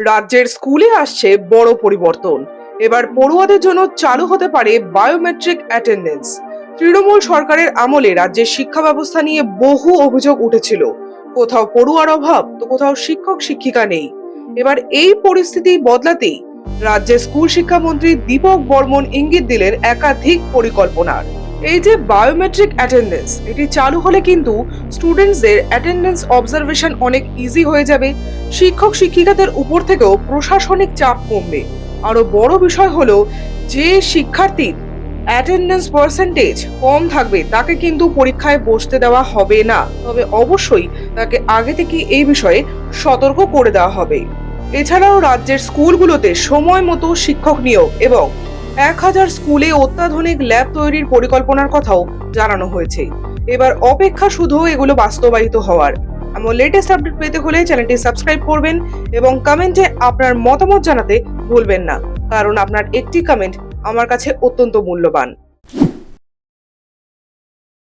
রাজ্যের স্কুলে আসছে বড় পরিবর্তন। এবার পড়ুয়াদের জন্য চালু হতে পারে বায়োমেট্রিক অ্যাটেন্ডেন্স। তৃণমূল সরকারের আমলে রাজ্যের শিক্ষা ব্যবস্থা নিয়ে বহু অভিযোগ উঠেছিল। কোথাও পড়ুয়ার অভাব, তো কোথাও শিক্ষক শিক্ষিকা নেই। এবার এই পরিস্থিতি বদলাতেই রাজ্যের স্কুল শিক্ষামন্ত্রী দীপক বর্মন ইঙ্গিত দিলেন একাধিক পরিকল্পনার। এই যে বায়োমেট্রিক অ্যাটেন্ডেন্স, এটি চালু হলে কিন্তু স্টুডেন্টসদের অ্যাটেন্ডেন্স অবজারভেশন অনেক ইজি হয়ে যাবে। শিক্ষক শিক্ষিকাদের উপর থেকেও প্রশাসনিক চাপ কমবে। আরো বড় বিষয় হলো, যে শিক্ষার্থীর অ্যাটেন্ডেন্স পার্সেন্টেজ কম থাকবে তাকে কিন্তু পরীক্ষায় বসতে দেওয়া হবে না, তবে অবশ্যই তাকে আগে থেকে এই বিষয়ে সতর্ক করে দেওয়া হবে। এছাড়াও রাজ্যের স্কুলগুলোতে সময় মতো শিক্ষক নিয়োগ এবং 1000 স্কুলে অত্যাধুনিক ল্যাব তৈরির পরিকল্পনার কথাও জানানো হয়েছে। এবার অপেক্ষা শুধু এগুলো বাস্তবায়িত হওয়ার। এমন লেটেস্ট আপডেট পেতে হলে চ্যানেলটি সাবস্ক্রাইব করবেন এবং কমেন্টে আপনার মতামত জানাতে ভুলবেন না, কারণ আপনার একটি কমেন্ট আমার কাছে অত্যন্ত মূল্যবান।